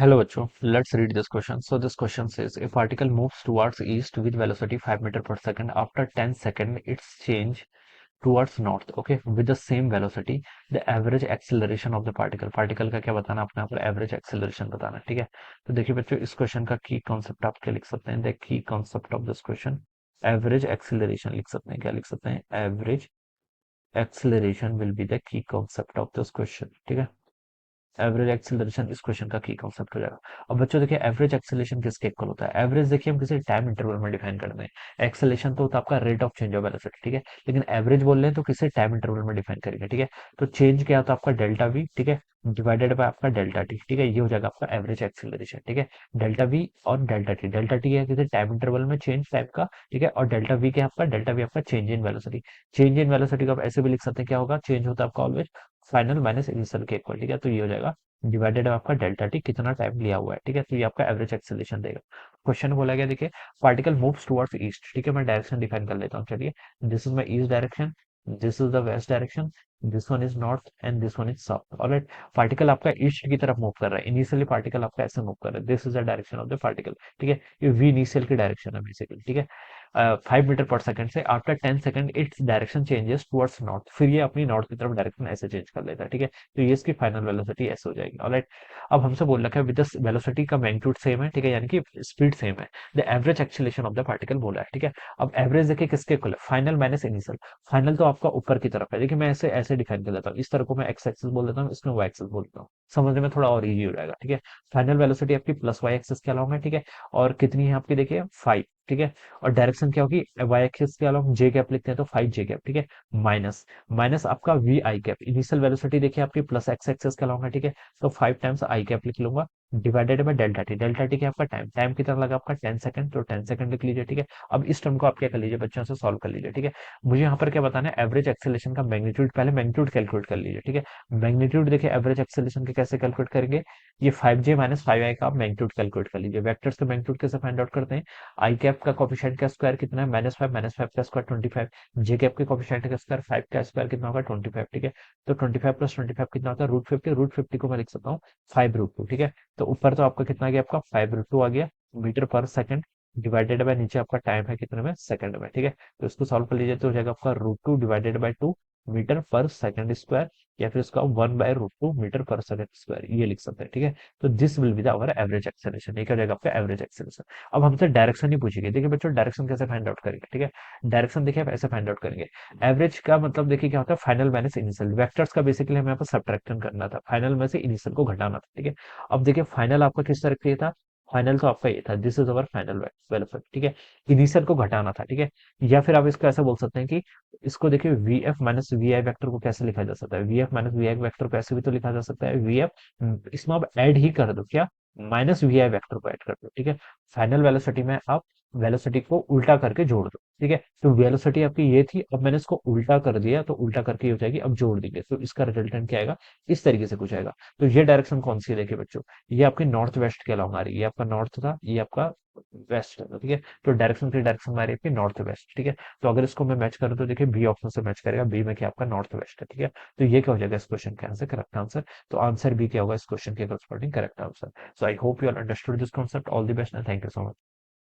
Hello बच्चों, let's read this question. So this question says a particle moves towards east with velocity 5 meter per second. After 10 seconds, its change towards north. Okay, with the same velocity, the average acceleration of the particle. Particle का क्या बताना अपने आप को average acceleration बताना है, ठीक है। तो देखिए बच्चों, इस क्वेश्चन का की कॉन्सेप्ट आप क्या लिख सकते हैं? The key concept of this question average acceleration लिख सकते हैं। क्या लिख सकते हैं? Average acceleration will be the key concept of this question, ठीक है। एवरेज एक्सेलरेशन इस क्वेश्चन का की कॉन्सेप्ट हो जाएगा। अब बच्चों देखिए, एवरेज एक्सेलरेशन किसके इक्वल होता है? एवरेज देखिए हम किसी टाइम इंटरवल में डिफाइन करते हैं। एक्सेलरेशन तो होता है आपका rate of change of velocity, ठीक है। लेकिन एवरेज बोल रहे हैं तो किसी टाइम इंटरवल में डिफाइन करेंगे, ठीक है। तो चेंज क्या होता है आपका? डेल्टा वी, ठीक है, डिवाइडेड बाय आपका डेल्टा टी, ठीक है। ये हो जाएगा आपका एवरेज एक्सेलरेशन, ठीक है। डेल्टा वी और डेल्टा टी, डेल्टा टी है किसी टाइम इंटरवल में चेंज टाइप का, ठीक है। और डेल्टा वी क्या है आपका? डेल्टा वी आपका change in velocity. Change in velocity को आप ऐसे भी लिख सकते हैं, क्या होगा? चेंज होता है आपका ऑलवेज फाइनल माइनस इनिशियल के इक्वल, ठीक है। तो ये हो जाएगा डिवाइडेड आपका डेल्टा टी, कितना टाइम लिया हुआ है, ठीक है। तो ये आपका एवरेज एक्सेलरेशन देगा। क्वेश्चन बोला गया देखिए, पार्टिकल मूव्स टुवर्ड्स ईस्ट, ठीक है। मैं डायरेक्शन डिफाइन कर लेता हूँ, चलिए। This is my east direction, this is the west direction, this one is north and this one is south. Alright, particle आपका ईस्ट की तरफ मूव कर रहा है। इनिशियली पार्टिकल आपका ऐसे मूव कर रहा है, this is the direction of the particle, ठीक है। ये वी इनिशियल की डायरेक्शन है बेसिकली, ठीक है। 5 मीटर पर सेकंड से after 10 second its direction changes towards north, फिर ये अपनी नॉर्थ की तरफ डायरेक्शन ऐसे चेंज कर लेता है, ठीक है। तो ये इसकी फाइनल वेलोसिटी ऐसे हो जाएगी, ऑलराइट। अब हमसे बोल रखा है विद द वेलोसिटी का मैग्नीट्यूड सेम है, ठीक है, यानी कि स्पीड सेम है। The average acceleration of the particle बोला है, ठीक है। अब एवरेज देखिए किसके इक्वल है? Final minus initial. फाइनल तो आपका ऊपर की तरफ है, देखिए मैं ऐसे ऐसे डिफाइन कर लेता हूँ। इस तरह को मैं एक्स एक्सिस बोल देता हूँ, इसमें वाई एक्सिस बोलता हूँ। समझने में थोड़ा और इजी हो जाएगा, ठीक है। फाइनल वेलोसिटी आपकी प्लस वाई एक्सिस के अलाउंग है, ठीक है। और कितनी है आपकी? देखिए 5, ठीक है। और डायरेक्शन क्या होगी? वाई एक्सिस के अलाउंग जे कैप लिखते हैं तो 5 जे कैप, ठीक है। माइनस माइनस आपका V I cap. Initial velocity देखिए आपकी प्लस एक्स एक्सिस के अलाउंग है, ठीक है। तो 5 टाइम्स आई कैप लिख लूंगा divided by delta T. Delta T क्या आपका? टाइम। टाइम कितना लगा आपका? 10 सेकंड, तो 10 सेकंड लिख लीजिए, ठीक है। अब इस टर्म को आप क्या कर लीजिए बच्चों से सॉल्व कर लीजिए, ठीक है। मुझे यहाँ पर क्या बताना है? एवरेज एक्सेलरेशन का मैग्नीट्यूड, पहले मैग्नीट्यूड कैलकुलेट कर लीजिए, ठीक है। मैग्नीट्यूड देखिए एवरेज एक्सेलरेशन के कैसे कैलकुलेट करेंगे? ये 5 जे माइनस 5 आई का आप मैग्नीट्यूड कैलकुलेट कर लीजिए। वेक्टर्स का मैग्नीट्यूड कैसे फाइंड आउट करते हैं? आई कैप का कोफिशिएंट का स्क्वायर कितना है? -5, -5 का स्क्वायर 25। जे कैप के कोफिशिएंट का स्क्वायर 5 का स्क्वायर कितना होगा? 25, ठीक है। तो 25 प्लस 25 कितना होता है? √50। √50 को मैं लिख सकता हूँ 5√2, ठीक है। तो ऊपर तो आपका कितना आ गया? आपका 5√2 आ गया मीटर पर सेकंड, डिवाइडेड बाय नीचे आपका टाइम है कितने में? सेकंड में, ठीक है। तो इसको सॉल्व कर लीजिए तो हो जाएगा आपका √2 डिवाइडेड बाय 2 मीटर पर सेकंड स्क्वायर, या फिर इसका 1/√2 मीटर पर सेकंड स्क्वायर, ये लिख सकते हैं, ठीक है। तो this will be the our average acceleration, ये क्या हो जाएगा आपका? Average acceleration. अब हमसे डायरेक्शन ही पूछेगी। देखिए बच्चों, डायरेक्शन कैसे फाइंड आउट करेंगे, ठीक है। डायरेक्शन देखिए आप ऐसे फाइंड आउट करेंगे। एवरेज का मतलब देखिए क्या होता है? Final minus initial. वेक्टर्स का बेसिकली हमें यहाँ पर सब्ट्रैक्शन करना था, फाइनल में से इनिशियल को घटाना था, ठीक है। अब देखिए फाइनल आपका किस तरह का था? फाइनल तो आपका ये था, this is our final velocity, ठीक है। इनिशियल को घटाना था, ठीक है। या फिर आप इसको ऐसा बोल सकते हैं कि इसको देखिए V F minus V I vector को कैसे लिखा जा सकता है? V F minus V I vector को ऐसे भी तो लिखा जा सकता है, वी एफ, इसमें आप ऐड ही कर दो, क्या? माइनस वी आई वैक्टर को ऐड कर दो, ठीक है। फाइनल वेलोसिटी में आप वेलोसिटी को उल्टा करके जोड़ दो, ठीक है। तो वेलोसिटी आपकी ये थी, अब मैंने इसको उल्टा कर दिया, तो उल्टा करके ये हो जाएगी, अब जोड़ देंगे तो इसका रिजल्टेंट क्या आएगा? इस तरीके से कुछ आएगा। तो ये डायरेक्शन कौन सी है देखिए बच्चों, ये आपकी नॉर्थ वेस्ट के अलाउंग आ रही है। ये आपका नॉर्थ था, ये आपका वेस्ट था, ठीक है। तो डायरेक्शन की डायरेक्शन आ रही है आपकी नॉर्थ वेस्ट, ठीक है। तो अगर इसको मैं मैच करूँ तो देखिए बी ऑप्शन से मैच करेगा। बी में क्या आपका? नॉर्थ वेस्ट है, ठीक है। तो ये क्या हो जाएगा इस क्वेश्चन का आंसर? Correct answer. तो आंसर बी क्या होगा इस क्वेश्चन के corresponding? Correct answer. So I hope you all understood this concept. All the best and thank you so much.